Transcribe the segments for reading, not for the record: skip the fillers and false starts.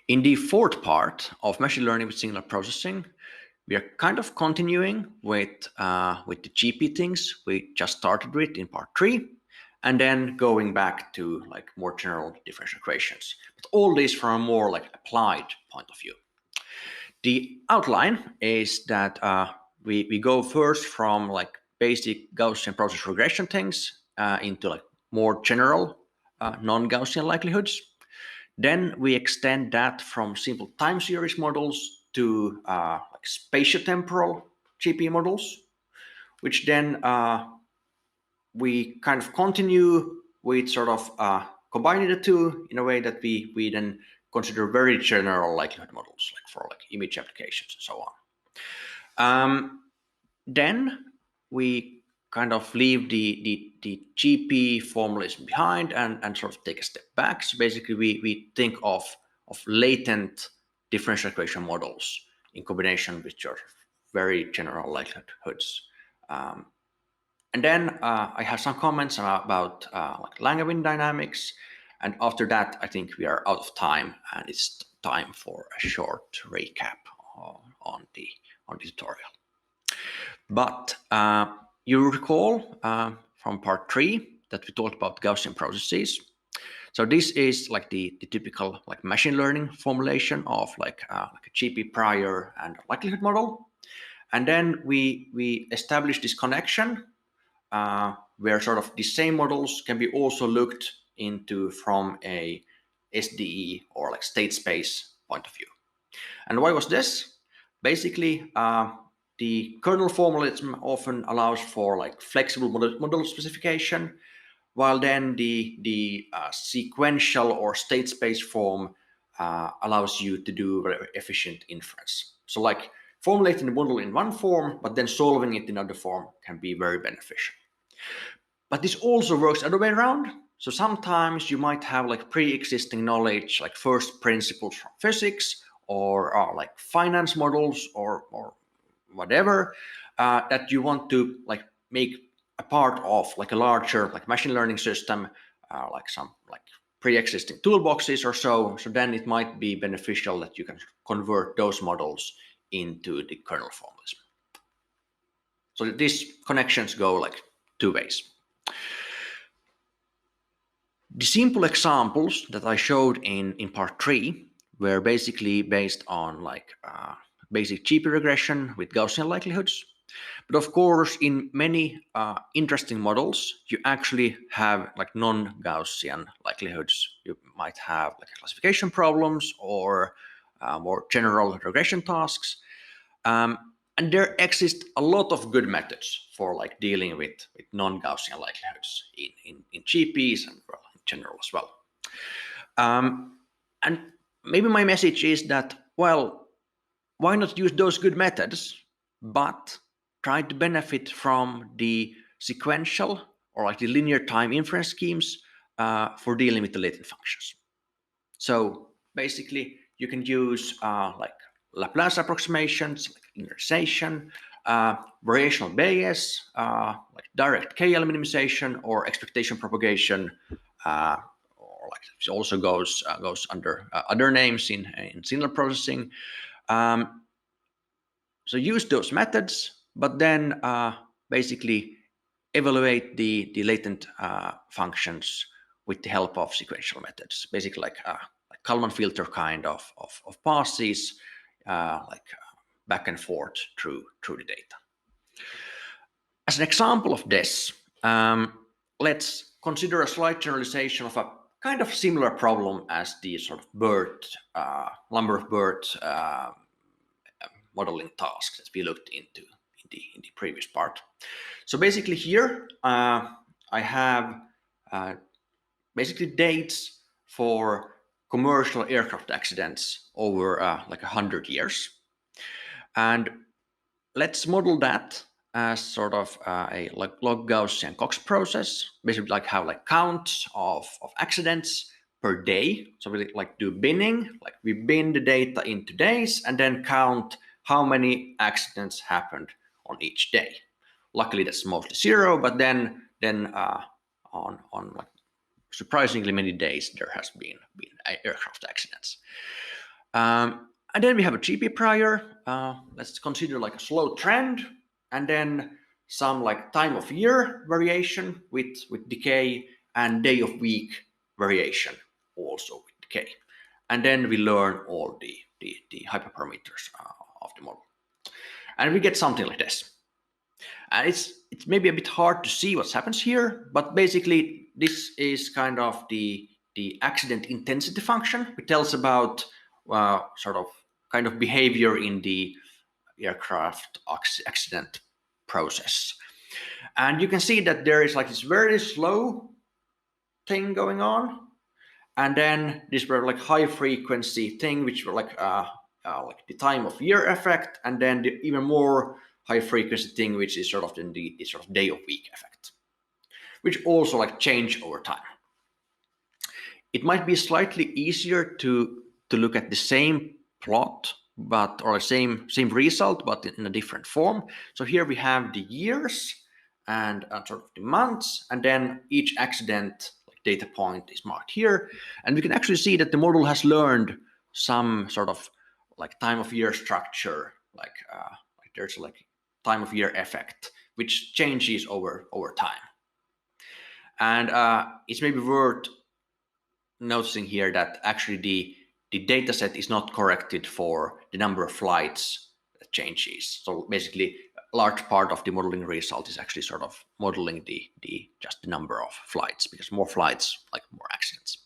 In the fourth part of machine learning with signal processing, we are kind of continuing with the GP things we just started with in part 3, and then going back to like more general differential equations. But all this from a more like applied point of view. The outline is that we go first from like basic Gaussian process regression things into like more general non-Gaussian likelihoods. Then we extend that from simple time series models to like spatial temporal GP models, which then we kind of continue with sort of combining the two in a way that we then consider very general likelihood models, like for like image applications and so on. Then we kind of leave the GP formalism behind and sort of take a step back. So basically we think of latent differential equation models in combination with your very general likelihoods. And then I have some comments about like Langevin dynamics. And after that, I think we are out of time, and it's time for a short recap on the tutorial. But you recall from part 3 that we talked about Gaussian processes. So this is like the typical like machine learning formulation of like a GP prior and a likelihood model. And then we establish this connection where sort of the same models can be also looked into from a SDE or like state space point of view. And why was this? Basically, the kernel formalism often allows for like flexible model specification, while then the sequential or state space form allows you to do very efficient inference. So like formulating the model in one form, but then solving it in another form can be very beneficial. But this also works the other way around. So sometimes you might have like pre-existing knowledge, like first principles from physics or like finance models or whatever that you want to like make a part of like a larger like machine learning system, like some like pre-existing toolboxes or so. So then it might be beneficial that you can convert those models into the kernel formalism. So these connections go like two ways. The simple examples that I showed in part 3 were basically based on like basic GP regression with Gaussian likelihoods. But of course, in many interesting models, you actually have like non-Gaussian likelihoods. You might have like classification problems or more general regression tasks. And there exist a lot of good methods for like dealing with non-Gaussian likelihoods in GPs and well, in general as well. And maybe my message is that, well, why not use those good methods, but try to benefit from the sequential or like the linear time inference schemes for dealing with the latent functions. So basically, you can use like Laplace approximations, like linearization, variational Bayes, like direct KL minimization, or expectation propagation, or like it also goes under other names in signal processing. So use those methods, but then basically evaluate the latent functions with the help of sequential methods, basically like Kalman filter kind of passes, like back and forth through the data. As an example of this, let's consider a slight generalization of a kind of similar problem as the sort of number of bird modeling tasks that we looked into in the previous part. So basically here I have basically dates for commercial aircraft accidents over like 100 years. And let's model that as sort of a like log Gaussian Cox process, basically like have like counts of accidents per day. So we like do binning, like we bin the data into days and then count how many accidents happened on each day. Luckily that's mostly zero, but then on like surprisingly many days there has been aircraft accidents. And then we have a GP prior. Let's consider like a slow trend, and then some like time of year variation with decay, and day of week variation also with decay. And then we learn all the hyperparameters of the model. And we get something like this. And it's maybe a bit hard to see what happens here, but basically this is kind of the accident intensity function, which tells about sort of kind of behavior in the aircraft accident process. And you can see that there is like this very slow thing going on, and then this very like high frequency thing, which were like the time of year effect, and then the even more high frequency thing, which is sort of the sort of day of week effect, which also like change over time. It might be slightly easier to look at the same plot, but or same result, but in a different form. So here we have the years and sort of the months, and then each accident like data point is marked here, and we can actually see that the model has learned some sort of like time of year structure, like there's like time of year effect, which changes over time. And it's maybe worth noticing here that actually the data set is not corrected for the number of flights that changes. So basically a large part of the modeling result is actually sort of modeling just the number of flights, because more flights like more accidents.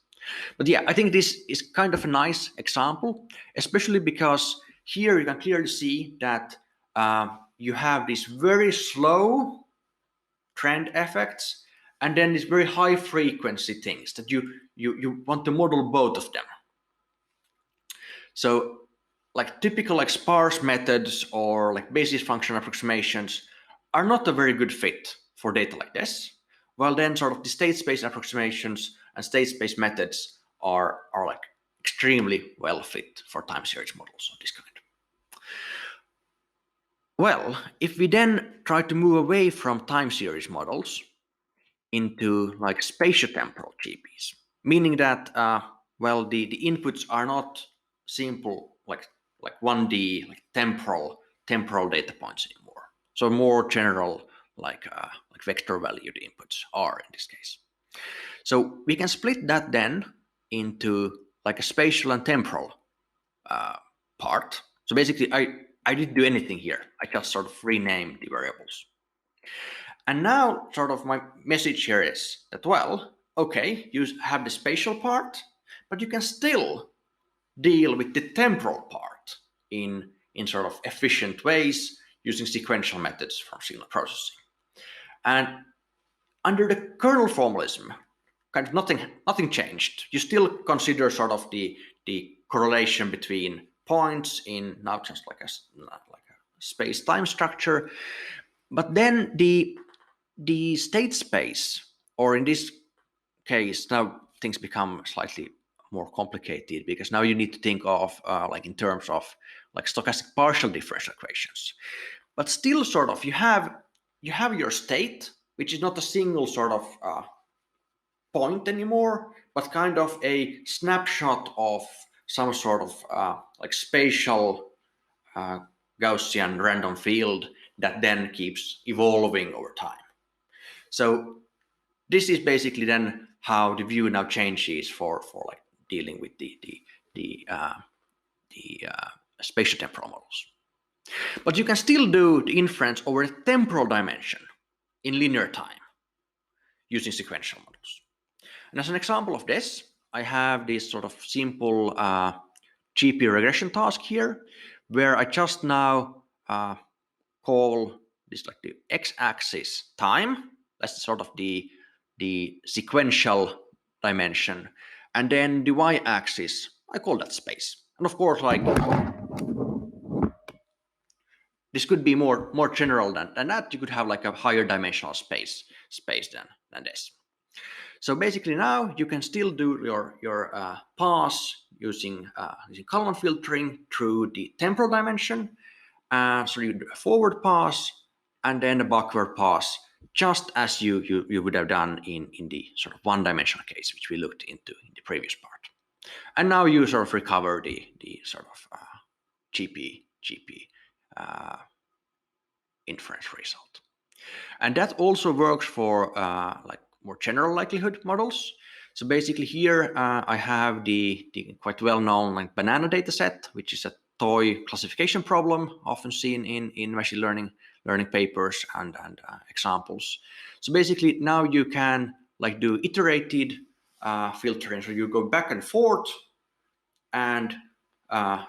But yeah, I think this is kind of a nice example, especially because here you can clearly see that you have these very slow trend effects, and then these very high frequency things that you want to model both of them. So like typical like sparse methods or like basis function approximations are not a very good fit for data like this, while then sort of the state space approximations and state space methods are like extremely well fit for time series models of this kind. Well, if we then try to move away from time series models into like spatial temporal GPs, meaning that well, the inputs are not simple like 1D like temporal data points anymore. So more general like vector valued inputs are in this case. So we can split that then into like a spatial and temporal part. So basically I didn't do anything here. I just sort of renamed the variables. And now sort of my message here is that, well, okay, you have the spatial part, but you can still deal with the temporal part in sort of efficient ways using sequential methods from signal processing. And under the kernel formalism, kind of nothing changed. You still consider sort of the correlation between points in now just like a space-time structure, but then the state space, or in this case now things become slightly more complicated, because now you need to think of like in terms of like stochastic partial differential equations. But still sort of you have your state, which is not a single sort of point anymore, but kind of a snapshot of some sort of like spatial Gaussian random field that then keeps evolving over time. So this is basically then how the view now changes for like dealing with the spatial temporal models. But you can still do the inference over a temporal dimension in linear time using sequential models. And as an example of this, I have this sort of simple GP regression task here, where I just now call this like the x-axis time. That's sort of the sequential dimension, and then the y-axis, I call that space. And of course, like this could be more general than that. You could have like a higher dimensional space than this. So basically now you can still do your pass using Kalman filtering through the temporal dimension. So you do a forward pass and then a backward pass, just as you would have done in the sort of one-dimensional case, which we looked into in the previous part. And now you sort of recover the sort of GP inference result. And that also works for like more general likelihood models. So basically here I have the quite well-known like banana data set, which is a toy classification problem often seen in machine learning papers and examples. So basically now you can like do iterated filtering. So you go back and forth and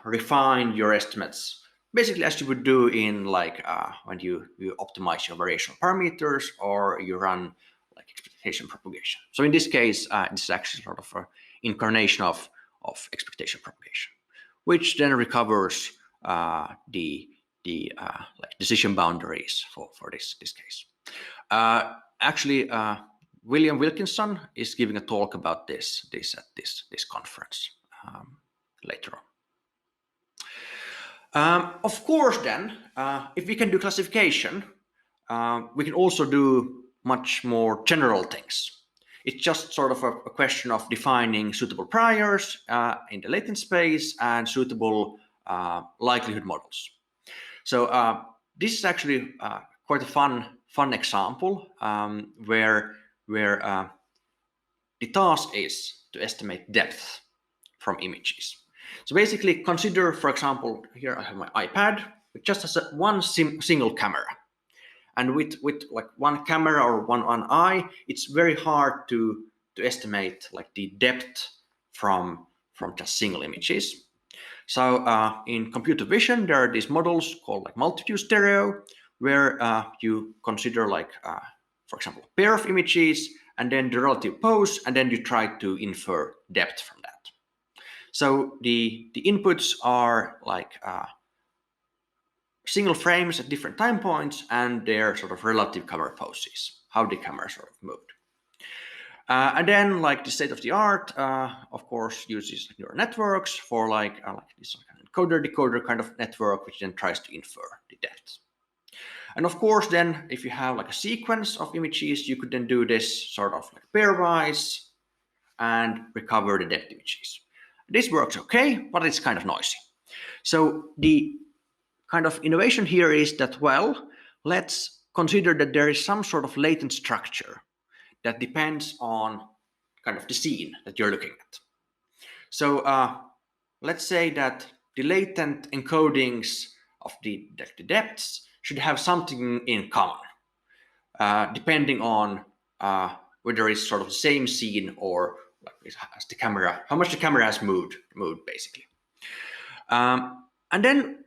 refine your estimates, basically as you would do in like when you optimize your variational parameters or you run like expectation propagation. So in this case, this is actually sort of an incarnation of expectation propagation, which then recovers the like decision boundaries for this case. Actually, William Wilkinson is giving a talk about this at this conference later on. Of course, then, if we can do classification, we can also do much more general things. It's just sort of a question of defining suitable priors in the latent space and suitable likelihood models. So this is actually quite a fun example where the task is to estimate depth from images. So basically consider, for example, here I have my iPad, which just has one single camera. And with like one camera or one eye, it's very hard to estimate like the depth from just single images. So in computer vision, there are these models called like multi-view stereo, where you consider like, for example, a pair of images and then the relative pose, and then you try to infer depth from that. So the inputs are like single frames at different time points and their sort of relative camera poses, how the camera sort of moved. And then like the state of the art, of course, uses neural networks for like this encoder-decoder kind of network, which then tries to infer the depth. And of course, then if you have like a sequence of images, you could then do this sort of like pairwise and recover the depth images. This works okay, but it's kind of noisy. So the kind of innovation here is that, well, let's consider that there is some sort of latent structure that depends on kind of the scene that you're looking at. So let's say that the latent encodings of the depths should have something in common, depending on whether it's sort of the same scene or as the camera, how much the camera has moved basically. And then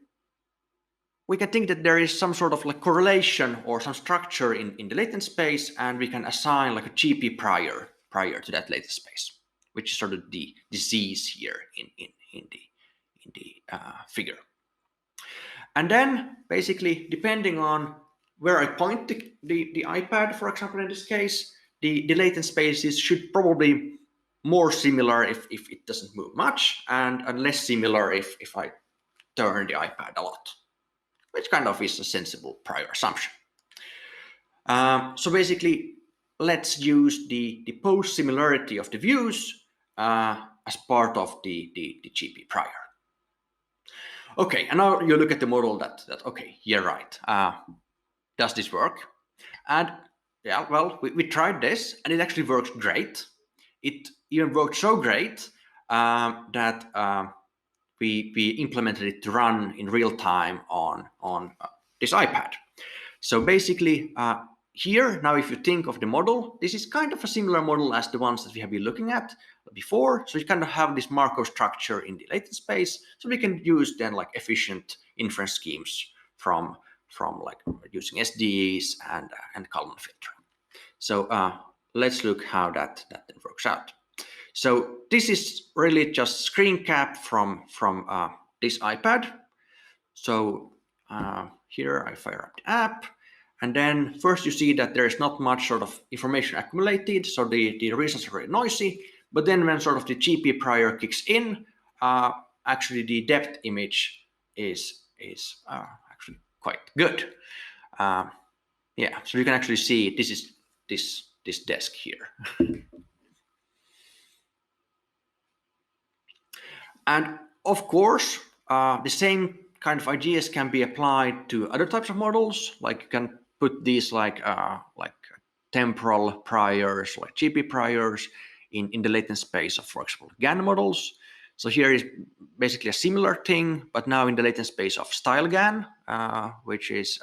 we can think that there is some sort of like correlation or some structure in the latent space, and we can assign like a GP prior to that latent space, which is sort of the disease here in the figure. And then basically, depending on where I point the iPad, for example, in this case, the latent spaces should probably more similar if it doesn't move much, and less similar if I turn the iPad a lot, which kind of is a sensible prior assumption. So basically, let's use the pose similarity of the views as part of the GP prior. Okay, and now you look at the model that okay, yeah, right. Does this work? And yeah, well, we tried this, and it actually works great. It even worked so great that we implemented it to run in real time on this iPad. So basically, here now, if you think of the model, this is kind of a similar model as the ones that we have been looking at before. So you kind of have this Markov structure in the latent space, so we can use then like efficient inference schemes from like using SDEs and Kalman filtering. So let's look how that then works out. So this is really just screen cap from this iPad. So here I fire up the app, and then first you see that there is not much sort of information accumulated, so the results are very noisy. But then when sort of the GP prior kicks in, actually the depth image is actually quite good. Yeah, so you can actually see this is this desk here. And of course, the same kind of ideas can be applied to other types of models. Like you can put these like temporal priors, like GP priors, in the latent space of, for example, GAN models. So here is basically a similar thing, but now in the latent space of style GAN, which is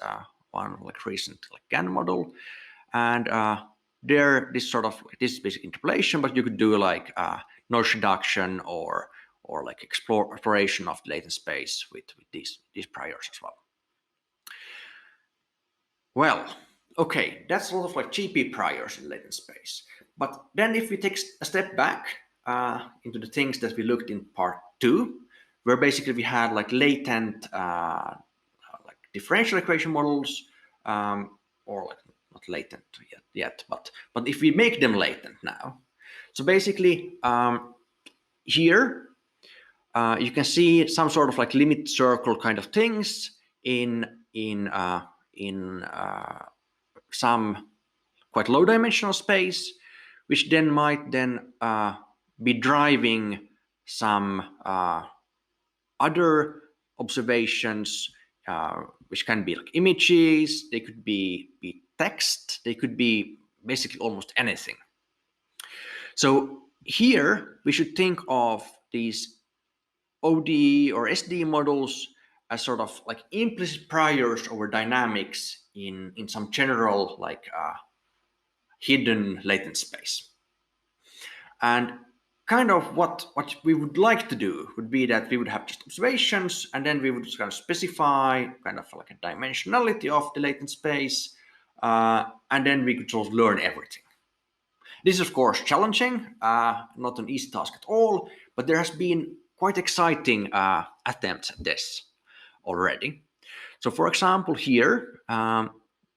one like recent like GAN model. And there, this is basic interpolation, but you could do like noise reduction or like exploration of the latent space with these priors as well. Well, okay, that's a lot of like GP priors in latent space. But then if we take a step back into the things that we looked in part 2, where basically we had like latent like differential equation models, or like not latent yet, but if we make them latent now. So basically here you can see some sort of like limit circle kind of things in some quite low dimensional space, which then might then be driving some other observations, which can be like images, they could be text, they could be basically almost anything. So here we should think of these ODE or SDE models as sort of like implicit priors over dynamics in some general like hidden latent space. And kind of what we would like to do would be that we would have just observations, and then we would just kind of specify kind of like a dimensionality of the latent space, and then we could sort of learn everything. This is of course challenging, not an easy task at all, but there has been quite exciting attempts at this already. So for example here,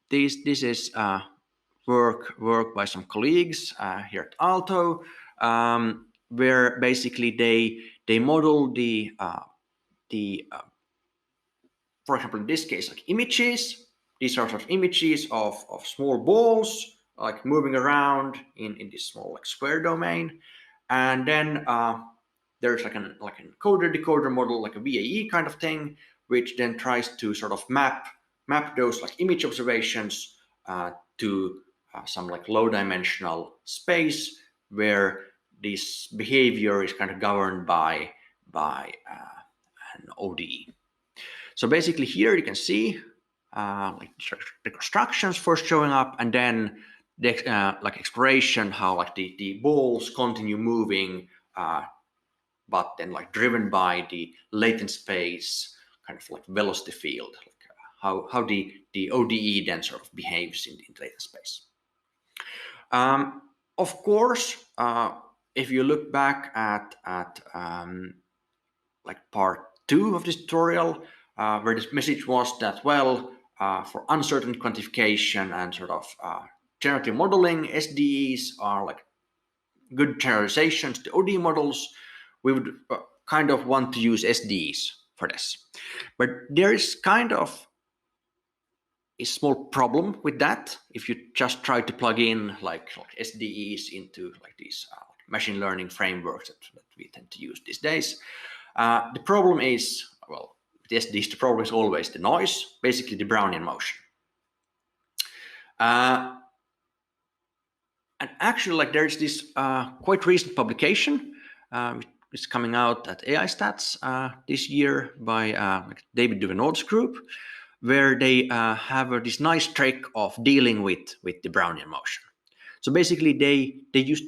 this is work by some colleagues here at Aalto, where basically they model the for example in this case like images. These are sort of images of small balls like moving around in this small like square domain, and then there's like an encoder decoder model, like a VAE kind of thing, which then tries to sort of map those like image observations to some like low dimensional space where this behavior is kind of governed by an ODE. So basically here you can see like the constructions first showing up, and then the like exploration, how like the balls continue moving, but then like driven by the latent space kind of like velocity field, like how the ODE then sort of behaves in the latent space. Of course, if you look back at like part 2 of this tutorial, where this message was that, well, for uncertain quantification and sort of generative modeling, SDEs are like good generalizations to ODE models. We would kind of want to use SDEs for this. But there is kind of a small problem with that if you just try to plug in like SDEs into like these machine learning frameworks that we tend to use these days. The problem is, well, with SDEs, the problem is always the noise, basically the Brownian motion. And actually, like there's this quite recent publication which is coming out at AI Stats this year by like David Duvenot's group, where they have this nice trick of dealing with the Brownian motion. So basically, they use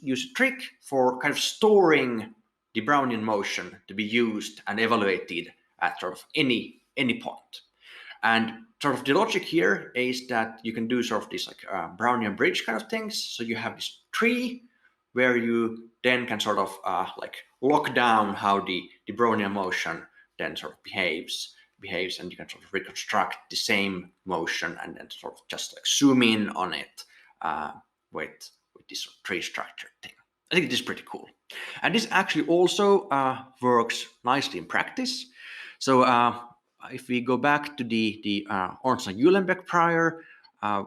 a trick for kind of storing the Brownian motion to be used and evaluated at sort of any point. And sort of the logic here is that you can do sort of this like Brownian bridge kind of things. So you have this tree where you then can sort of like lock down how the Brownian motion then sort of behaves, and you can sort of reconstruct the same motion and then sort of just like zoom in on it with this sort of tree structure thing. I think this is pretty cool. And this actually also works nicely in practice. So if we go back to the Ornstein-Uhlenbeck prior,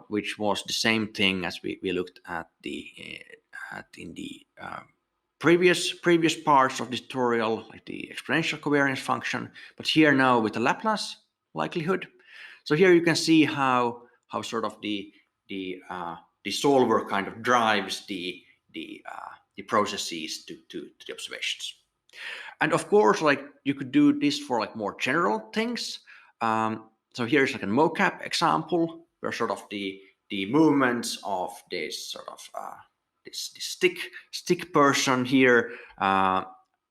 which was the same thing as we looked at in the previous parts of this tutorial, like the exponential covariance function, but here now with the Laplace likelihood. So here you can see how sort of the solver kind of drives the processes to the observations. And of course, like you could do this for like more general things. So here's like a mocap example where sort of the movements of this sort of this stick person here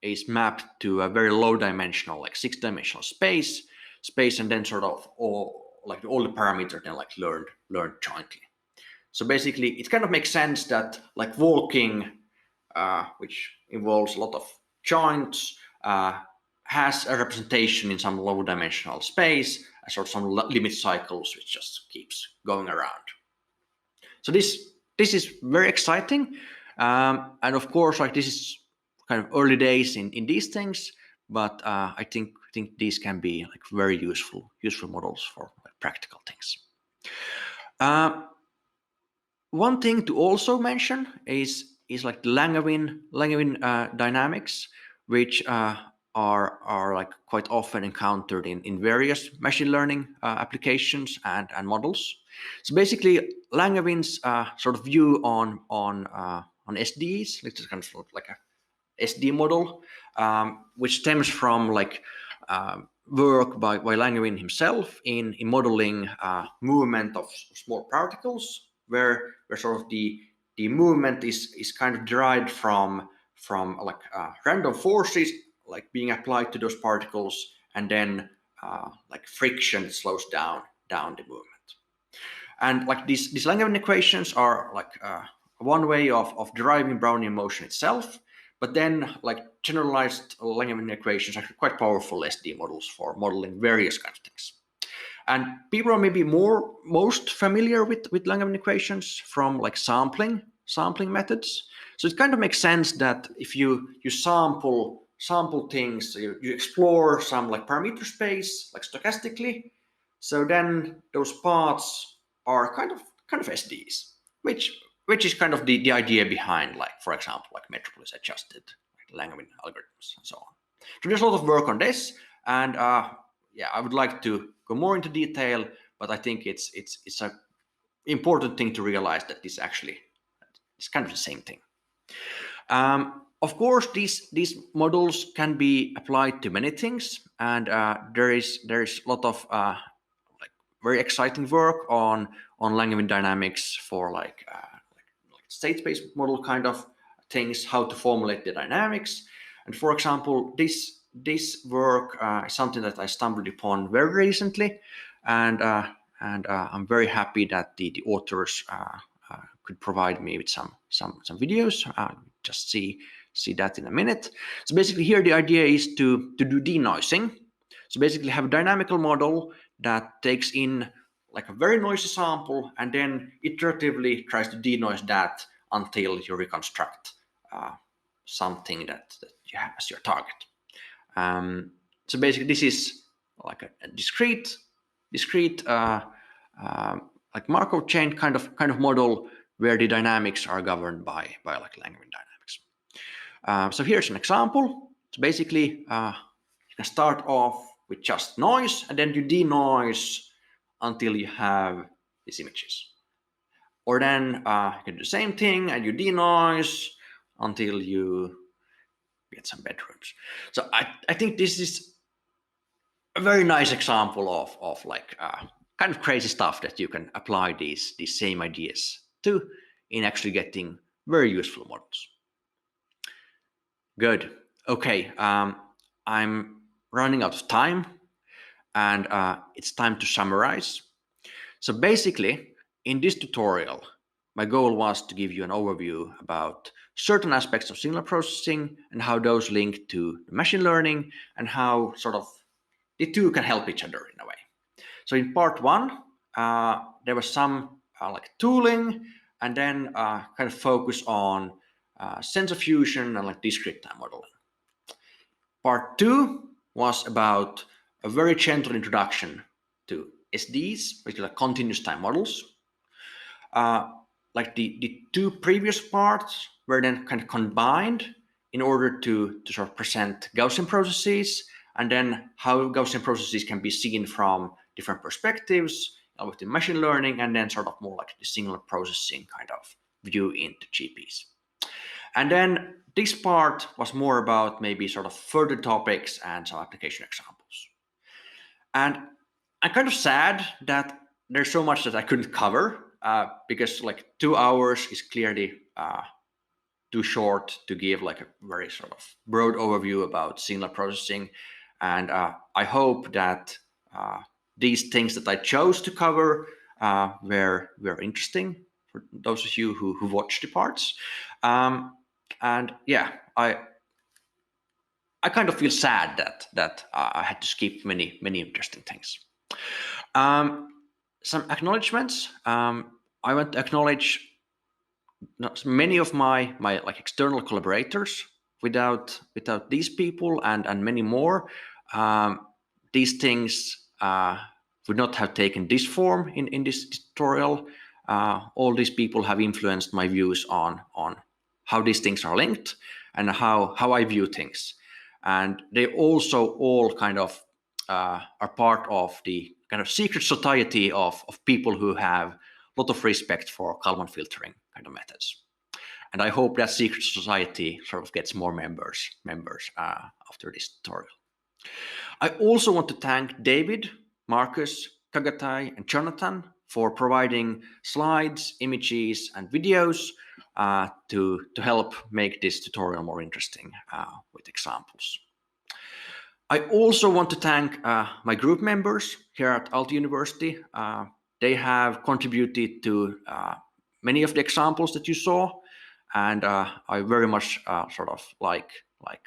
is mapped to a very low dimensional, like 6-dimensional space, and then sort of all the parameters then like learned jointly. So basically, it kind of makes sense that like walking, which involves a lot of joints, has a representation in some low dimensional space, sort of some limit cycles, which just keeps going around. So this is very exciting, and of course, like this is kind of early days in these things, but I think these can be like very useful models for like, practical things. One thing to also mention is like the Langevin dynamics, which are like quite often encountered in various machine learning applications and models. So basically, Langevin's sort of view on SDEs, which is kind of like a SD model, which stems from like work by Langevin himself in modeling movement of small particles, where sort of the movement is kind of derived from like random forces like being applied to those particles, and then like friction slows down the movement. And like these Langevin equations are like one way of deriving Brownian motion itself, but then like generalized Langevin equations are quite powerful SD models for modeling various kinds of things. And people are maybe most familiar with Langevin equations from like sampling methods. So it kind of makes sense that if you sample things, you explore some like parameter space like stochastically, so then those paths are kind of SDEs, which is kind of the idea behind, like, for example, like metropolis adjusted like Langevin algorithms and so on. So there's a lot of work on this, and yeah, I would like to go more into detail, but I think it's an important thing to realize that this actually is kind of the same thing. Of course, these models can be applied to many things, and there is a lot of like very exciting work on Langevin dynamics for like state space model kind of things, how to formulate the dynamics. And for example, this work is something that I stumbled upon very recently, and I'm very happy that the authors could provide me with some videos. Just see that in a minute. So basically, here the idea is to do denoising. So basically, have a dynamical model that takes in like a very noisy sample, and then iteratively tries to denoise that until you reconstruct something that you have as your target. So basically, this is like a discrete like Markov chain kind of model where the dynamics are governed by like Langevin dynamics. So here's an example. So basically, you can start off with just noise, and then you denoise until you have these images. Or then you can do the same thing and you denoise until you get some bedrooms. So I think this is a very nice example of like kind of crazy stuff that you can apply these same ideas to in actually getting very useful models. Good. Okay. I'm running out of time, and it's time to summarize. So basically, in this tutorial, my goal was to give you an overview about certain aspects of signal processing and how those link to machine learning, and how sort of the two can help each other in a way. So in part one, there was some like tooling, and then kind of focus on sensor fusion and like discrete-time modeling. Part two was about a very gentle introduction to SDEs, which are like continuous time models. Like the two previous parts were then kind of combined in order to sort of present Gaussian processes, and then how Gaussian processes can be seen from different perspectives within machine learning, and then sort of more like the signal processing kind of view into GPs. And then this part was more about maybe sort of further topics and some application examples. And I'm kind of sad that there's so much that I couldn't cover because like 2 hours is clearly too short to give like a very sort of broad overview about signal processing. And I hope that these things that I chose to cover were interesting for those of you who watched the parts. And yeah, I kind of feel sad that I had to skip many interesting things. Some acknowledgements. I want to acknowledge many of my like external collaborators. Without these people and many more, these things would not have taken this form in this tutorial. All these people have influenced my views on how these things are linked and how I view things. And they also all kind of are part of the kind of secret society of people who have a lot of respect for Kalman filtering kind of methods. And I hope that secret society sort of gets more members after this tutorial. I also want to thank David, Marcus, Kagatai, and Jonathan for providing slides, images, and videos to help make this tutorial more interesting with examples. I also want to thank my group members here at Aalto University. They have contributed to many of the examples that you saw, and I very much sort of like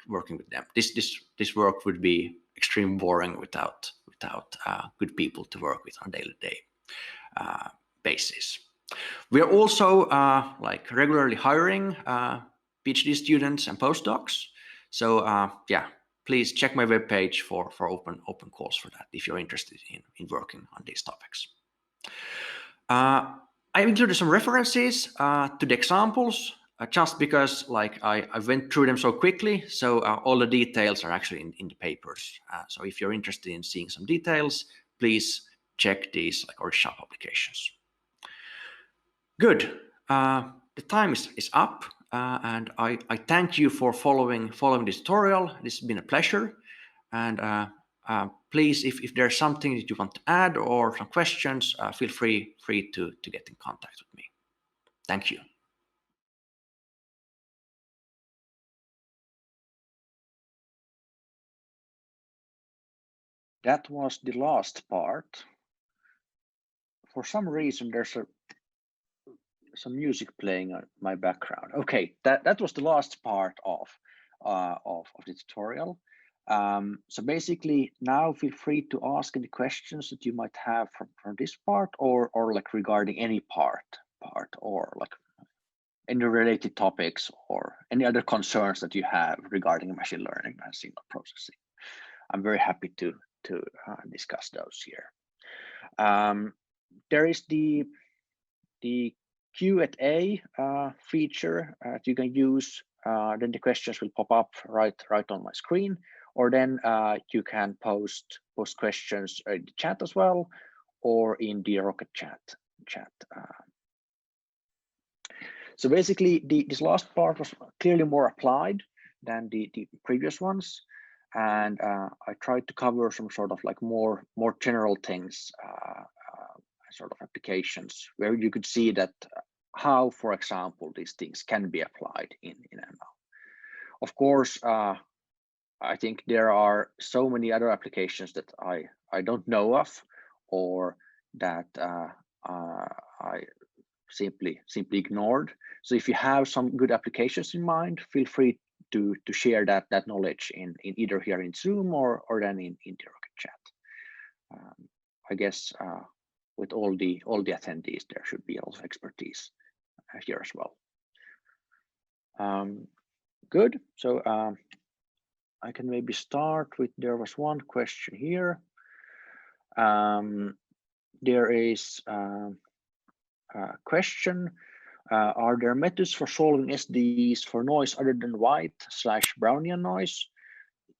working with them. This work would be extremely boring without good people to work with on a daily basis. We are also like regularly hiring PhD students and postdocs. So yeah, please check my webpage for open calls for that if you're interested in working on these topics. I included some references to the examples just because like I went through them so quickly. So all the details are actually in the papers. So if you're interested in seeing some details, please check these like original publications. Good. The time is up, and I thank you for following this tutorial. This has been a pleasure. And please, if there's something that you want to add or some questions, feel free to get in contact with me. Thank you. That was the last part. For some reason, there's some music playing on my background. Okay, that was the last part of the tutorial. So basically, now feel free to ask any questions that you might have from this part, or like regarding any part, or like any related topics or any other concerns that you have regarding machine learning and signal processing. I'm very happy to discuss those here. There is the Q&A feature that you can use. Then the questions will pop up right on my screen, or then you can post questions in the chat as well, or in the Rocket chat. So basically, this last part was clearly more applied than the previous ones, and I tried to cover some sort of like more general things, sort of applications where you could see that how, for example, these things can be applied in ML. Of course, I think there are so many other applications that I don't know of, or that I simply ignored. So if you have some good applications in mind, feel free to share that knowledge in either here in Zoom or then in the Rocket chat. I guess with all the attendees, there should be also expertise here as well. Good. So I can maybe start with, there was one question here. There is a question Are there methods for solving SDEs for noise other than white/Brownian noise,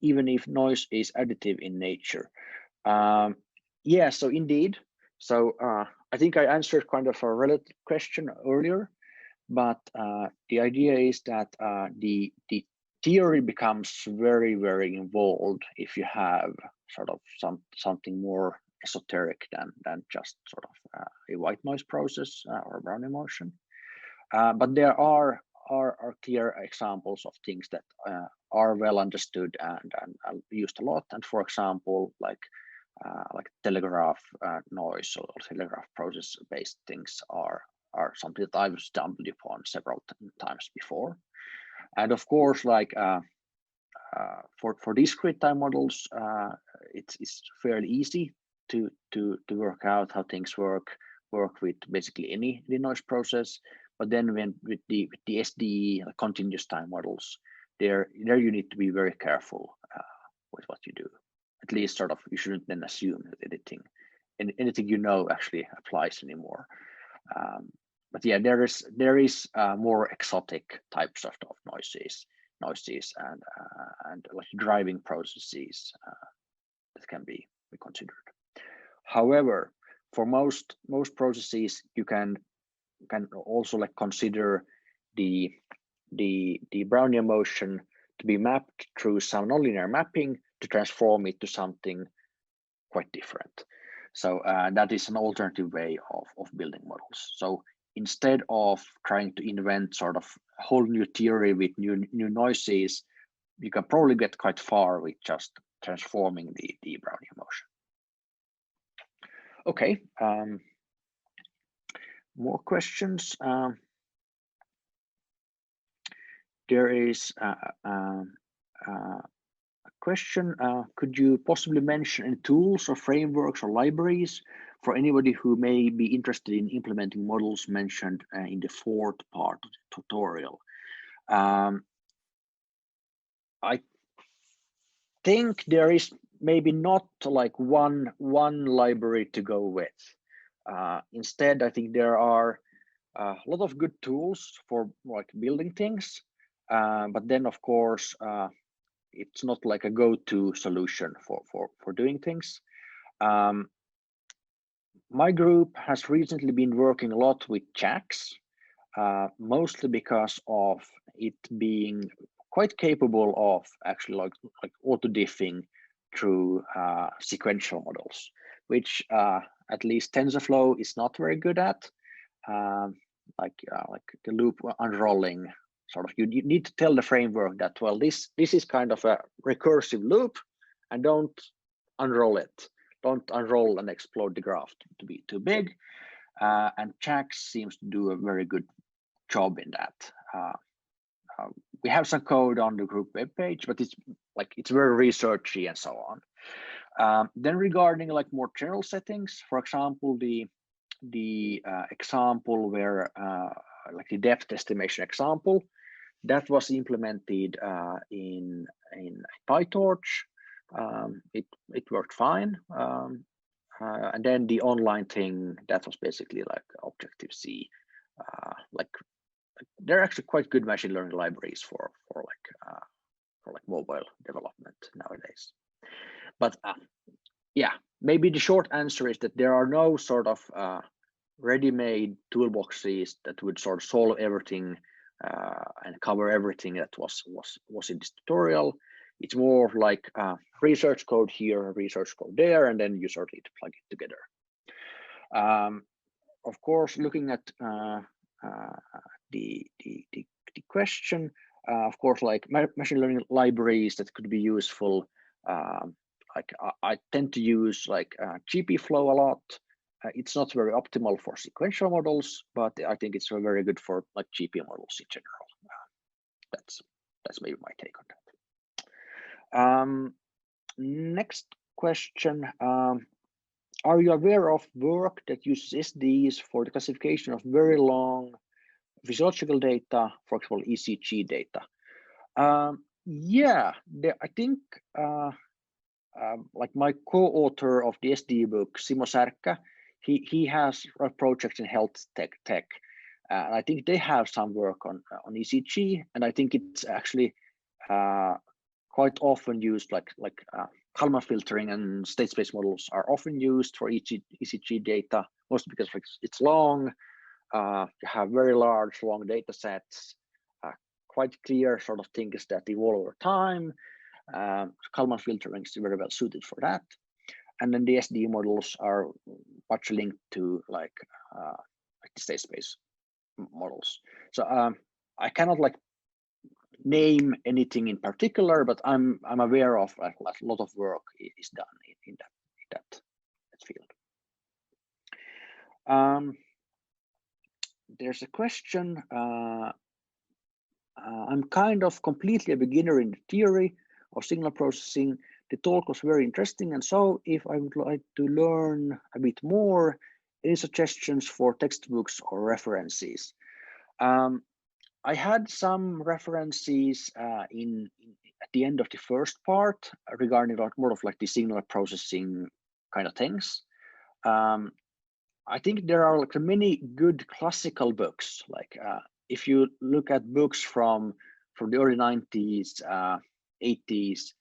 even if noise is additive in nature? Yeah, so indeed. So I think I answered kind of a related question earlier, but the idea is that the theory becomes very, very involved if you have sort of something more esoteric than just sort of a white noise process or Brownian motion. But there are clear examples of things that are well understood and used a lot. And for example, like telegraph noise or telegraph process-based things are something that I've stumbled upon several times before. And of course, like for discrete time models, it's fairly easy to work out how things work with basically any noise process. But then when with the SDE continuous time models, there you need to be very careful with what you do. At least sort of you shouldn't then assume that anything you know actually applies anymore. But yeah, there is more exotic types of noises and like driving processes that can be considered. However, for most processes, you can also like consider the Brownian motion to be mapped through some nonlinear mapping to transform it to something quite different. So that is an alternative way of building models. So instead of trying to invent sort of a whole new theory with new noises, you can probably get quite far with just transforming the Brownian motion. Okay, more questions. There is a question. Could you possibly mention any tools or frameworks or libraries for anybody who may be interested in implementing models mentioned in the fourth part of the tutorial? I think there is maybe not like one library to go with. Instead, I think there are a lot of good tools for like building things, but then of course it's not like a go-to solution for doing things. My group has recently been working a lot with JAX, mostly because of it being quite capable of actually like auto-diffing through sequential models, which at least TensorFlow is not very good at. Like the loop unrolling, sort of you need to tell the framework that, well, this is kind of a recursive loop, and don't unroll it. Don't unroll and explode the graph to be too big. And JAX seems to do a very good job in that. We have some code on the group webpage, but it's very researchy and so on. Then regarding like more general settings, for example, the example where like the depth estimation example that was implemented in PyTorch. It worked fine. And then the online thing, that was basically like Objective-C. Like they're actually quite good machine learning libraries for mobile development nowadays. But yeah, maybe the short answer is that there are no sort of ready-made toolboxes that would sort of solve everything and cover everything that was in this tutorial. It's more like research code here, research code there, and then you sort of need to plug it together. Of course, looking at the question, of course, like machine learning libraries that could be useful. Like I tend to use like GPFlow a lot. It's not very optimal for sequential models, but I think it's very good for like GP models in general. That's maybe my take on that. Next question. Are you aware of work that uses SDEs for the classification of very long physiological data, for example, ECG data? Yeah, I think like my co-author of the SDE book, Simo Särkkä, he has projects in health tech, And I think they have some work on ECG, and I think it's actually quite often used, like Kalman filtering and state space models are often used for ECG data, mostly because it's long. You have very large, long data sets, quite clear sort of things that evolve over time. Kalman filtering is very well suited for that. And then the SDE models are much linked to like the state space models. So I cannot like name anything in particular, but I'm aware of a lot of work is done in that field. There's a question. I'm kind of completely a beginner in the theory of signal processing. The talk was very interesting, and so if I would like to learn a bit more, any suggestions for textbooks or references? I had some references at the end of the first part regarding like more of like the signal processing kind of things. I think there are like many good classical books. Like if you look at books from the early 90s, 80s,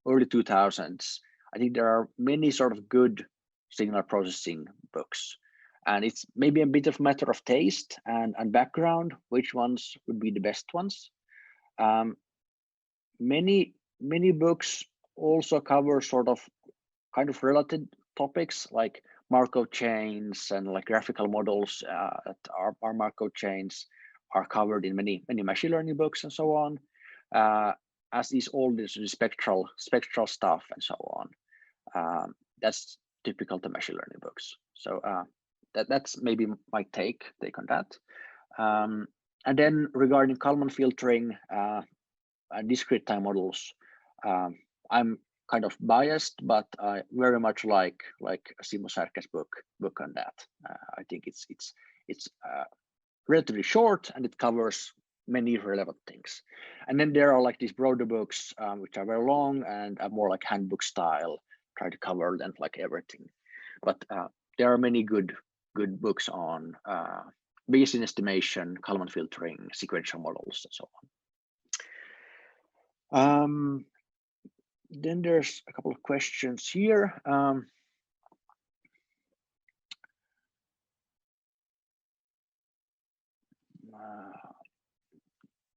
early 2000s, I think there are many sort of good signal processing books. And it's maybe a bit of matter of taste and background, which ones would be the best ones. Many books also cover sort of kind of related topics like Markov chains and like graphical models that are Markov chains are covered in many machine learning books and so on, as is all this spectral stuff and so on. That's typical to machine learning books. So that's maybe my take on that. And then regarding Kalman filtering and discrete-time models, I'm kind of biased, but I very much like Simo Särkä's book on that. I think it's relatively short and it covers many relevant things. And then there are like these broader books which are very long and are more like handbook style, try to cover them like everything. But there are many good books on Bayesian estimation, Kalman filtering, sequential models, and so on. Then there's a couple of questions here.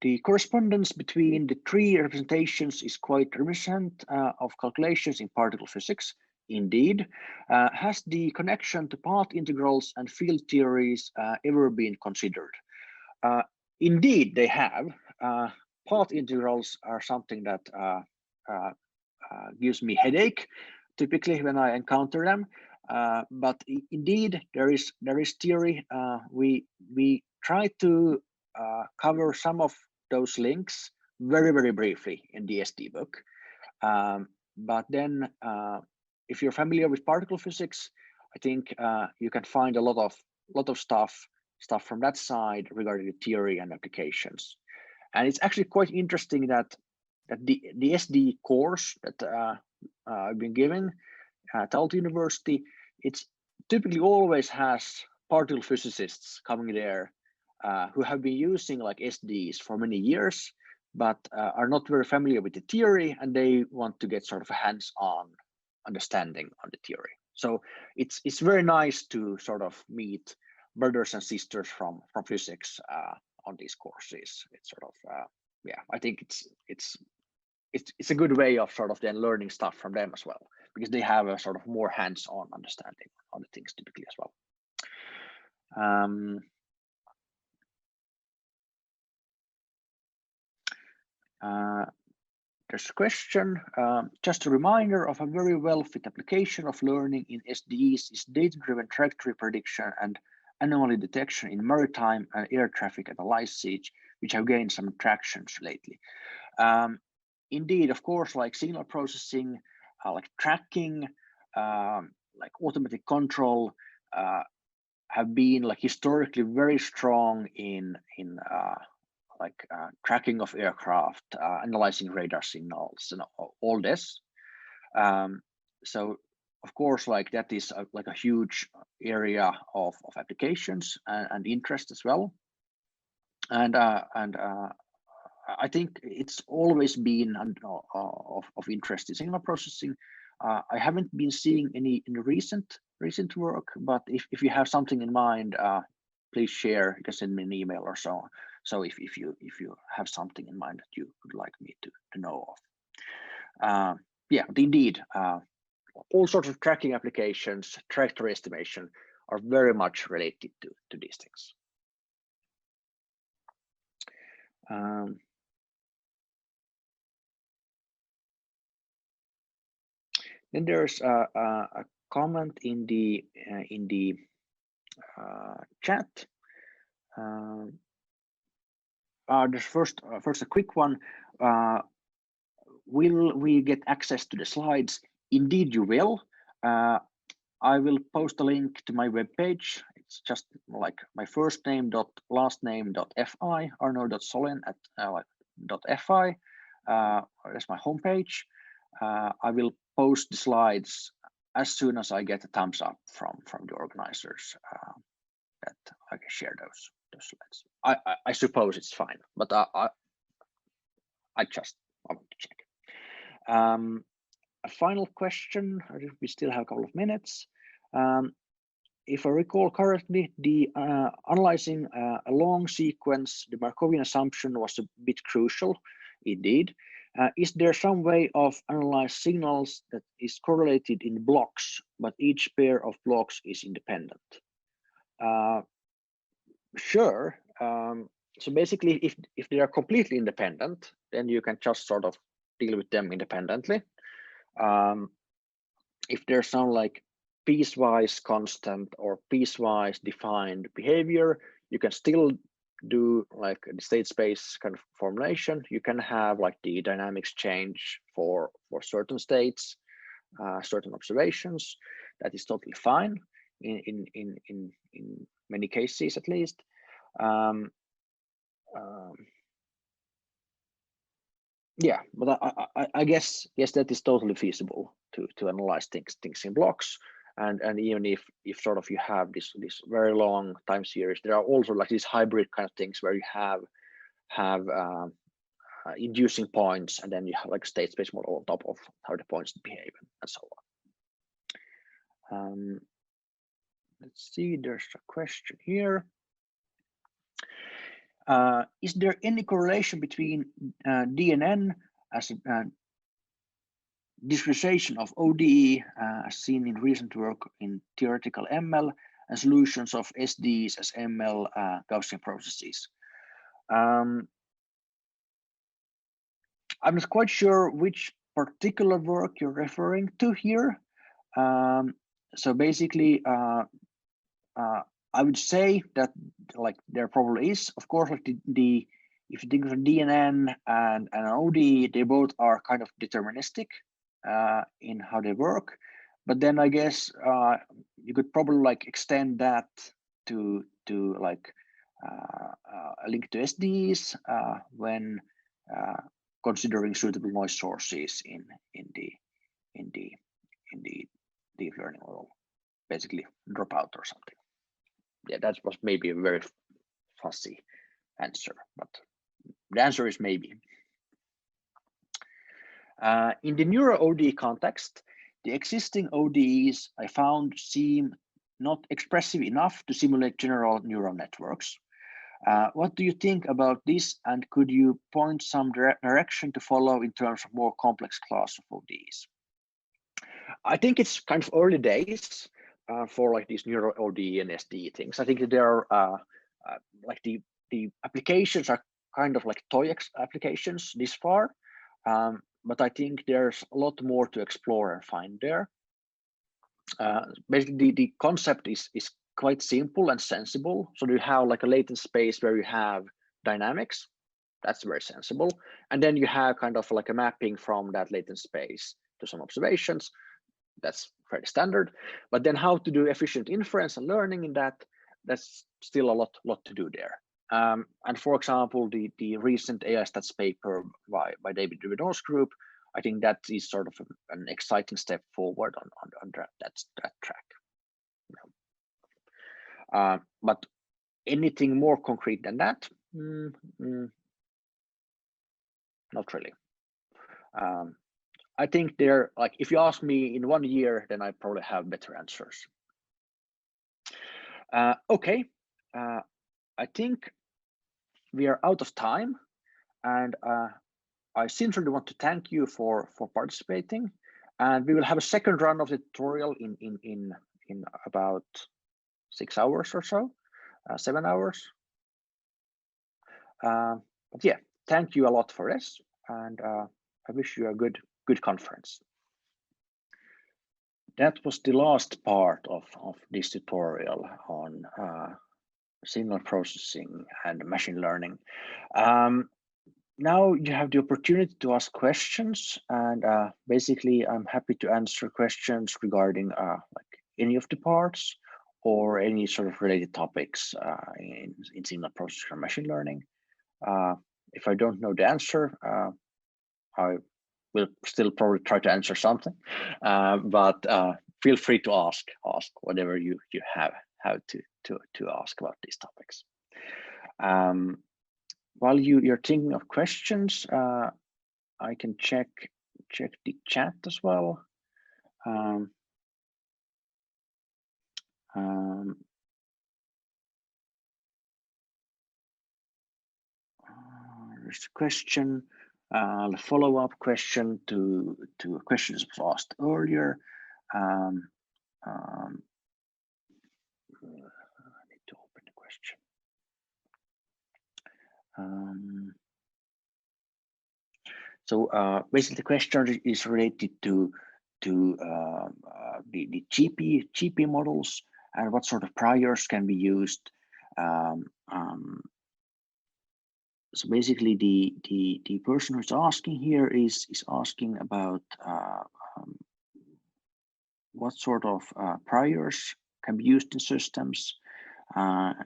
The correspondence between the three representations is quite reminiscent of calculations in particle physics. Indeed, has the connection to path integrals and field theories ever been considered? Indeed, they have. Path integrals are something that gives me headache typically when I encounter them. But indeed, there is theory. We try to cover some of those links very briefly in the SD book. But then if you're familiar with particle physics, I think you can find a lot of stuff from that side regarding the theory and applications. And it's actually quite interesting that the SD course that I've been given at Aalto University, it's typically always has particle physicists coming there who have been using like SDEs for many years, but are not very familiar with the theory, and they want to get sort of a hands-on understanding on the theory. So it's very nice to sort of meet brothers and sisters from physics on these courses. It's sort of yeah, I think it's a good way of sort of then learning stuff from them as well, because they have a sort of more hands-on understanding on the things typically as well. There's a question. Just a reminder of a very well-fit application of learning in SDEs is data-driven trajectory prediction and anomaly detection in maritime and air traffic analysis, which have gained some tractions lately. Indeed, of course, like signal processing, like tracking, like automatic control have been like historically very strong in tracking of aircraft, analyzing radar signals, and all this. So of course, like that is like a huge area of applications and interest as well. And I think it's always been of interest in signal processing. I haven't been seeing any in the recent work, but if you have something in mind, please share. You can send me an email or so. So if you have something in mind that you would like me to know of. Yeah, but indeed, all sorts of tracking applications, trajectory estimation are very much related to these things. Then there's a comment in the chat. There's first a quick one. Will we get access to the slides? Indeed, you will. I will post a link to my webpage. It's just like my first name dot last name dot fi arno.solin@fi. That's my homepage. I will post the slides as soon as I get a thumbs up from the organizers that I can share those slides. I suppose it's fine, but I want to check. A final question. We still have a couple of minutes. If I recall correctly, the analyzing a long sequence, the Markovian assumption was a bit crucial, indeed. Is there some way of analyze signals that is correlated in blocks, but each pair of blocks is independent? Sure. So basically, if they are completely independent, then you can just sort of deal with them independently. If there's some like piecewise constant or piecewise defined behavior, you can still do like the state space kind of formulation. You can have like the dynamics change for certain states, certain observations. That is totally fine in many cases, at least. Yeah, but I guess that is totally feasible to analyze things in blocks, and even if sort of you have this very long time series, there are also like these hybrid kind of things where you have inducing points, and then you have like state space model on top of how the points behave and so on. Let's see, there's a question here. Is there any correlation between DNN as a discretization of ODE as seen in recent work in theoretical ML and solutions of SDEs as ML Gaussian processes? I'm not quite sure which particular work you're referring to here. So basically, I would say that like there probably is, of course, like the if you think of DNN and an ODE, they both are kind of deterministic in how they work. But then I guess you could probably like extend that to like a link to SDEs when considering suitable noise sources in the deep learning model, basically dropout or something. Yeah, that was maybe a very fussy answer, but the answer is maybe. In the neuro ODE context, the existing ODEs I found seem not expressive enough to simulate general neural networks. What do you think about this, and could you point some direction to follow in terms of more complex class of ODEs? I think it's kind of early days for like these neuro ODE and SDE things. I think that there are like the applications are kind of like toy applications this far, but I think there's a lot more to explore and find there. Basically, the concept is quite simple and sensible. So you have like a latent space where you have dynamics. That's very sensible. And then you have kind of like a mapping from that latent space to some observations. That's fairly standard. But then how to do efficient inference and learning in that, that's still a lot to do there. And for example, the recent AI stats paper by David Rubino's group, I think that is sort of an exciting step forward on that track. But anything more concrete than that? Not really. I think they're like, if you ask me in 1 year, then I probably have better answers. Okay, I think we are out of time, and I sincerely want to thank you for participating. And we will have a second run of the tutorial in about 6 hours or so, 7 hours. But yeah, thank you a lot for this, and I wish you a good conference. That was the last part of this tutorial on signal processing and machine learning. Now you have the opportunity to ask questions, and basically I'm happy to answer questions regarding like any of the parts or any sort of related topics in signal processing or machine learning. If I don't know the answer, I will still probably try to answer something, but feel free to ask whatever you have to ask about these topics. While you're thinking of questions, I can check the chat as well. There's a question, a follow-up question to a question that was asked earlier. I need to open the question. So basically the question is related to the GP models and what sort of priors can be used. So basically the person who's asking here is asking about what sort of priors can be used in systems.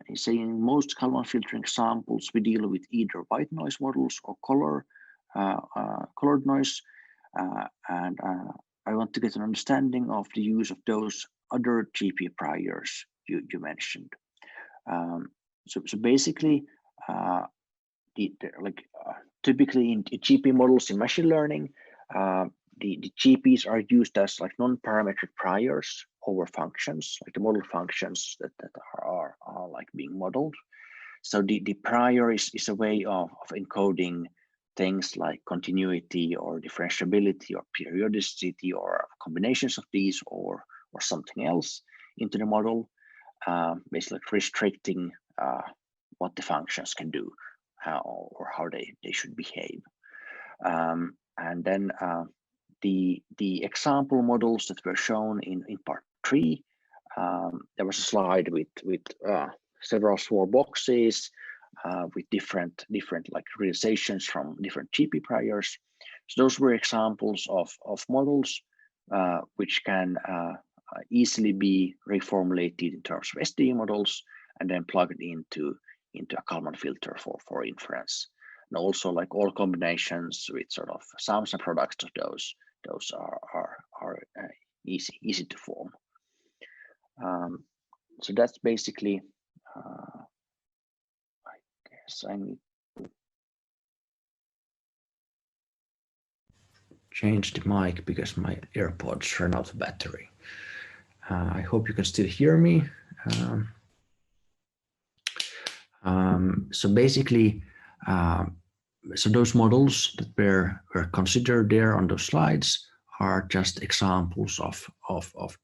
He's saying in most Kalman filtering examples, we deal with either white noise models or colored noise. And I want to get an understanding of the use of those other GP priors you mentioned. So basically, typically in GP models in machine learning, the GPs are used as like non-parametric priors over functions, like the model functions that are like being modeled. So the prior is a way of encoding things like continuity or differentiability or periodicity or combinations of these or something else into the model, basically restricting what the functions can do or how they should behave. And then the example models that were shown in part 3, there was a slide with several small boxes with different like realizations from different GP priors. So those were examples of models which can easily be reformulated in terms of SDE models and then plugged into a Kalman filter for inference. And also like all combinations with sort of sums and products of those are easy to form. So that's basically, I guess I need to change the mic because my AirPods ran out of battery. I hope you can still hear me. So basically, so those models that were considered there on those slides are just examples of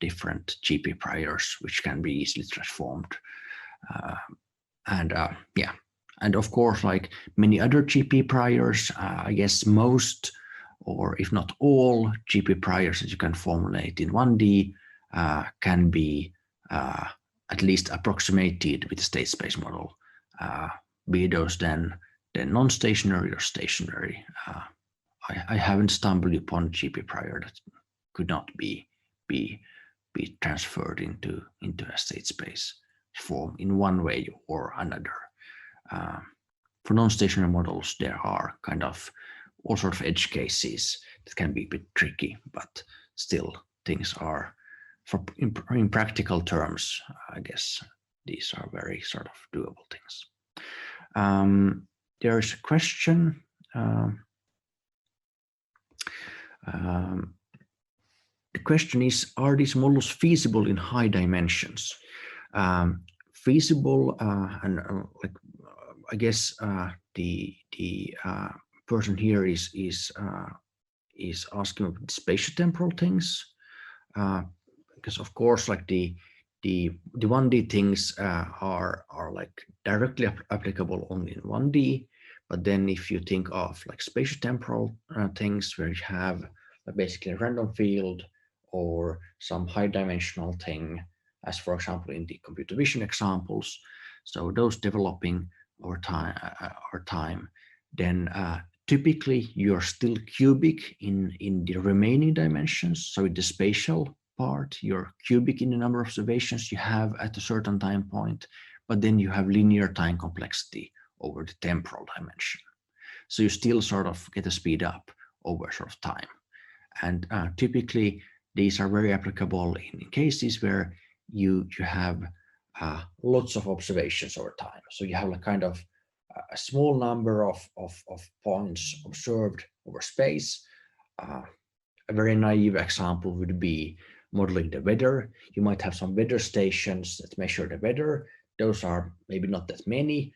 different GP priors which can be easily transformed. Yeah, and of course, like many other GP priors, I guess most, or if not all, GP priors that you can formulate in 1D can be at least approximated with a state space model, be those then non-stationary or stationary. I haven't stumbled upon GP prior that could not be transferred into a state space form in one way or another. For non-stationary models, there are kind of all sorts of edge cases it can be a bit tricky, but still things are, in practical terms, I guess these are very sort of doable things. There's a question. The question is, are these models feasible in high dimensions? Feasible, and like I guess the person here is asking about spatial temporal things, because of course, like the 1D things are like directly applicable only in 1D, but then if you think of like spatial temporal things where you have basically a random field or some high dimensional thing, as for example in the computer vision examples, so those developing over time, then typically you're still cubic in the remaining dimensions. So in the spatial part, you're cubic in the number of observations you have at a certain time point, but then you have linear time complexity over the temporal dimension. So you still sort of get a speed up over sort of time. And typically these are very applicable in cases where you have lots of observations over time. So you have a kind of a small number of points observed over space. A very naive example would be modeling the weather. You might have some weather stations that measure the weather. Those are maybe not that many.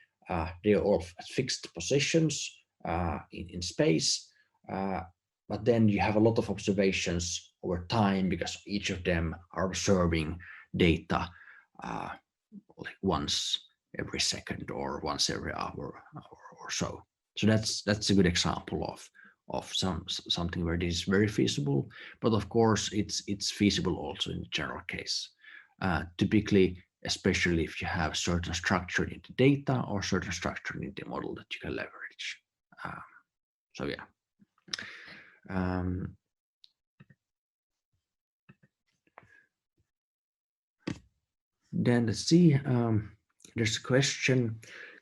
They are all at fixed positions in space. But then you have a lot of observations over time because each of them are observing data like once every second or once every hour or so. So that's a good example of something where this is very feasible. But of course, it's feasible also in the general case. Typically, especially if you have certain structure in the data or certain structure in the model that you can leverage. So yeah. Then let's see, there's a question.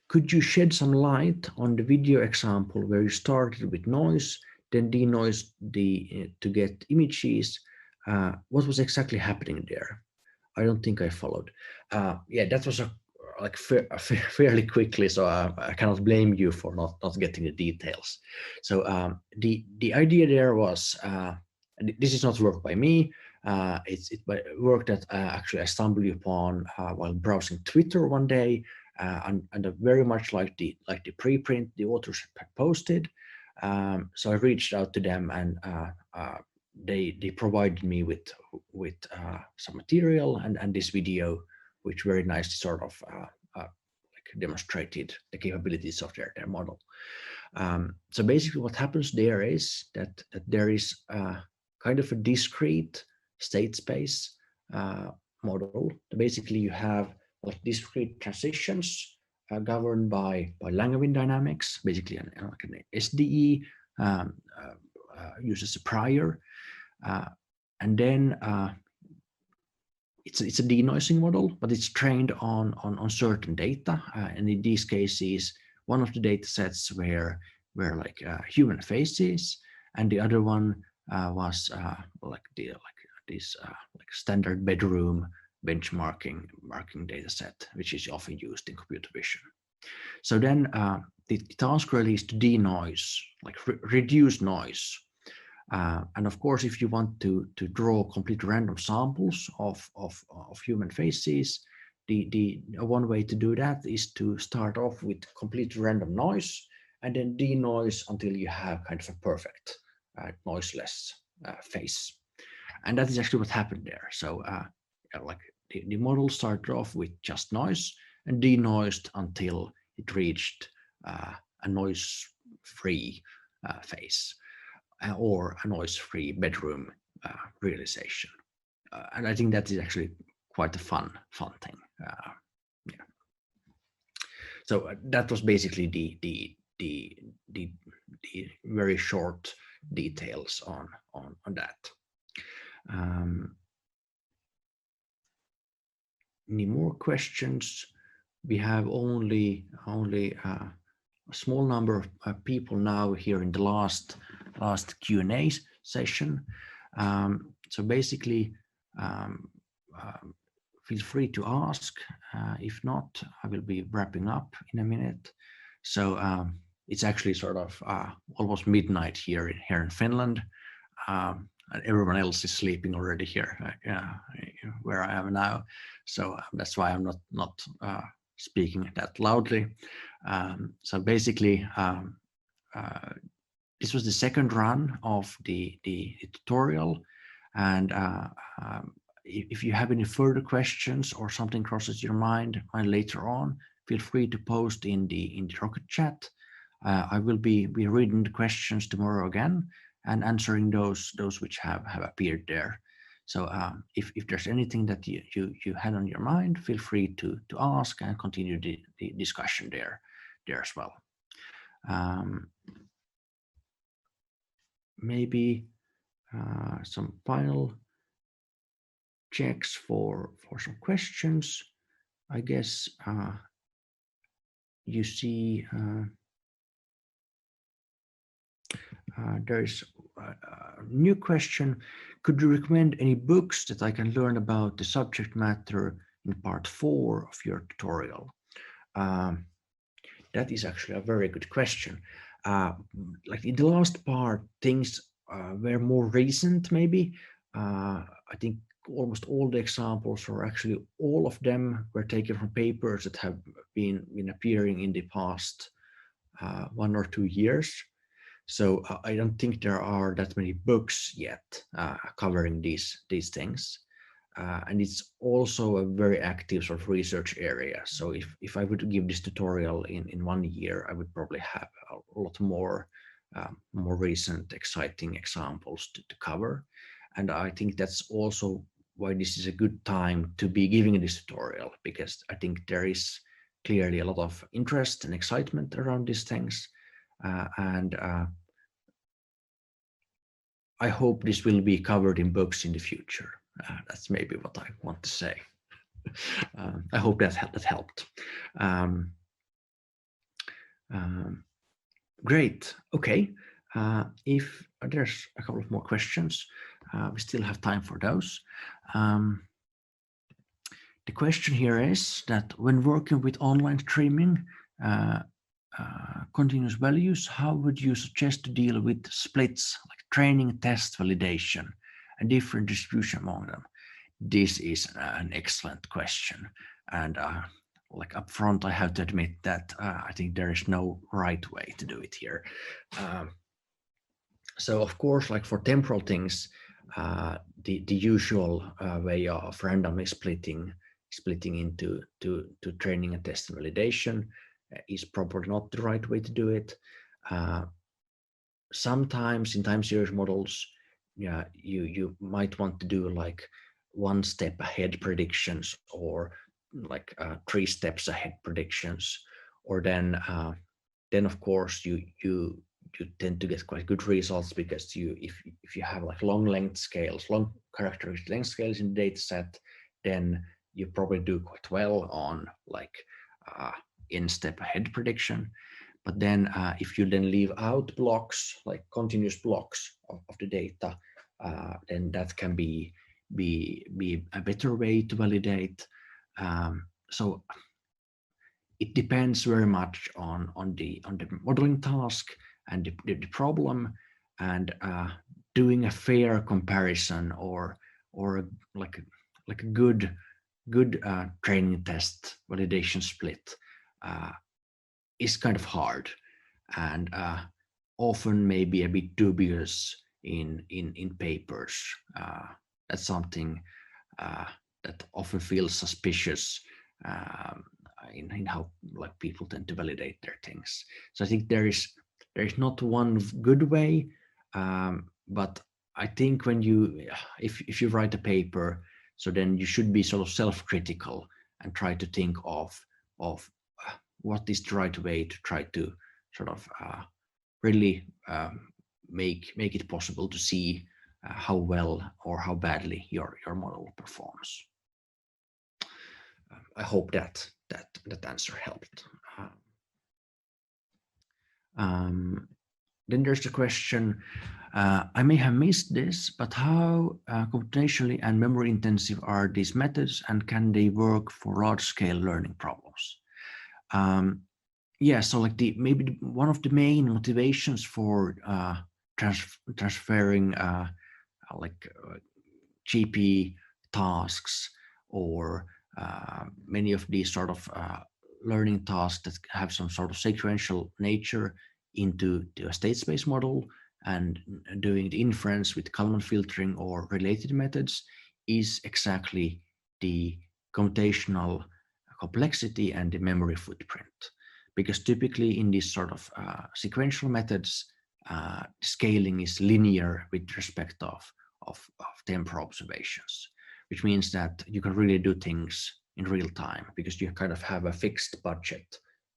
Could you shed some light on the video example where you started with noise, then denoised to get images? What was exactly happening there? I don't think I followed. Yeah, that was fairly quickly, so I cannot blame you for not getting the details. So the idea there was, this is not work by me. It's work that actually I stumbled upon while browsing Twitter one day, and very much like the preprint the authors had posted. So I reached out to them, and they provided me with some material and this video, which very nicely sort of demonstrated the capabilities of their model. So basically, what happens there is that there is kind of a discrete state space model. Basically, you have like discrete transitions governed by Langevin dynamics. Basically, an SDE uses a prior, and then it's a denoising model, but it's trained on certain data. And in these cases, one of the data sets were like human faces, and the other one was this standard bedroom benchmarking data set, which is often used in computer vision. So then the task really is to denoise, like reduce noise. And of course, if you want to draw complete random samples of human faces, the one way to do that is to start off with complete random noise and then denoise until you have kind of a perfect noiseless face. And that is actually what happened there. So like the model started off with just noise and denoised until it reached a noise-free face. Or a noise-free bedroom realization, and I think that is actually quite a fun thing. Yeah. So that was basically the very short details on that. Any more questions? We have only a small number of people now here in the last Q&As. session. So basically, feel free to ask. If not, I will be wrapping up in a minute. So it's actually sort of almost midnight here in Finland. And everyone else is sleeping already here, where I am now. So that's why I'm not speaking that loudly. So basically, this was the second run of the tutorial, and if you have any further questions or something crosses your mind later on, feel free to post in the Rocket chat. I will be reading the questions tomorrow again and answering those which have appeared there. So if there's anything that you had on your mind, feel free to ask and continue the discussion there as well. Maybe some final checks for some questions. I guess you see there is a new question. Could you recommend any books that I can learn about the subject matter in part 4 of your tutorial? That is actually a very good question. Like in the last part, things were more recent, maybe. I think almost all the examples, or actually all of them, were taken from papers that have been appearing in the past 1 or 2 years. So I don't think there are that many books yet covering these things. And it's also a very active sort of research area. So if I would give this tutorial in 1 year, I would probably have a lot more recent, exciting examples to cover. And I think that's also why this is a good time to be giving this tutorial, because I think there is clearly a lot of interest and excitement around these things. And I hope this will be covered in books in the future. That's maybe what I want to say. I hope that helped. Great. Okay. If there's a couple of more questions, we still have time for those. The question here is that when working with online streaming, continuous values, how would you suggest to deal with splits like training, test, validation, and different distribution among them? This is an excellent question, and like up front, I have to admit that I think there is no right way to do it here. So of course, like for temporal things, the usual way of randomly splitting into training and test and validation is probably not the right way to do it. Sometimes in time series models, you might want to do like 1 step ahead predictions, or like 3 steps ahead predictions, or then of course you tend to get quite good results, because if you have like long characteristic length scales in the data set, then you probably do quite well on like in step ahead prediction. But then if you then leave out blocks, like continuous blocks of the data, then that can be a better way to validate. So it depends very much on the modeling task and the problem, and doing a fair comparison or like a good training test validation split is kind of hard, and often maybe a bit dubious in papers. That's something that often feels suspicious in how like people tend to validate their things. So I think there is not one good way, but I think when if you write a paper, so then you should be sort of self-critical and try to think of what is the right way to try to sort of really make it possible to see how well or how badly your model performs. I hope that answer helped. Then there's the question, I may have missed this, but how computationally and memory intensive are these methods, and can they work for large-scale learning problems? Yeah, so like maybe one of the main motivations for transferring GP tasks or many of these sort of learning tasks that have some sort of sequential nature into a state space model and doing the inference with Kalman filtering or related methods is exactly the computational complexity and the memory footprint. Because typically in these sort of sequential methods, scaling is linear with respect of temporal observations, which means that you can really do things in real time because you kind of have a fixed budget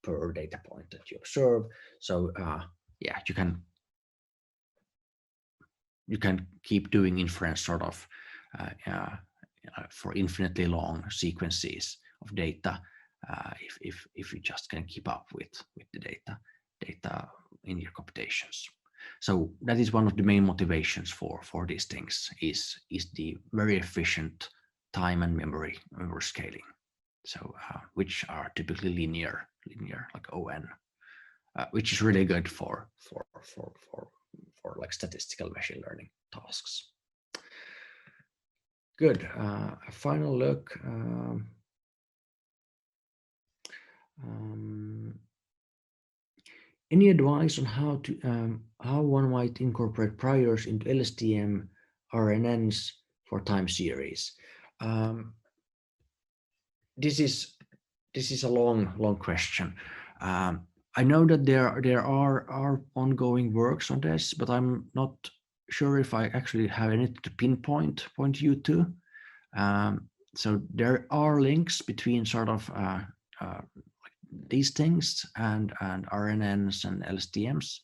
per data point that you observe. So yeah, you can keep doing inference sort of for infinitely long sequences of data if you just can keep up with the data in your computations. So that is one of the main motivations for these things is the very efficient time and memory scaling. So which are typically linear like ON, which is really good for like statistical machine learning tasks. Good. A final look. Any advice on how one might incorporate priors into Lstm Rnns for time series? This is a long question. I know that there are ongoing works on this, but I'm not sure if I actually have anything to point you to. So there are links between sort of these things and Rnns and Lstms,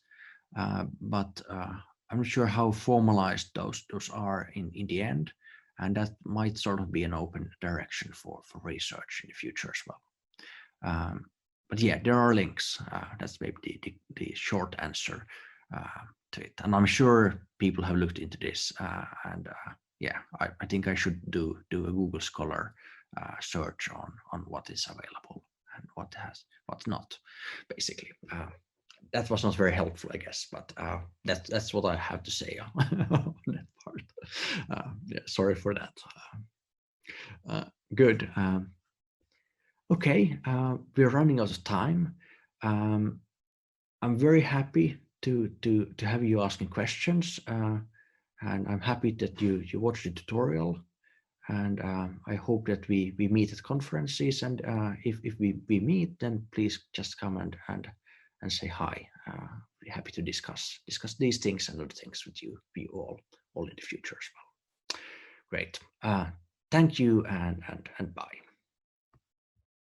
but I'm not sure how formalized those are in the end, and that might sort of be an open direction for research in the future as well. But yeah, there are links. That's maybe the short answer to it, and I'm sure people have looked into this, and yeah, I think I should do a Google Scholar search on what is available and what's not, basically. That was not very helpful, I guess, but that's what I have to say on that part. Yeah, sorry for that. Good. Okay, we're running out of time. I'm very happy to have you asking questions, and I'm happy that you watched the tutorial. And I hope that we meet at conferences, and if we meet, then please just come and say hi. We're happy to discuss these things and other things with you all in the future as well. Great. Thank you and bye.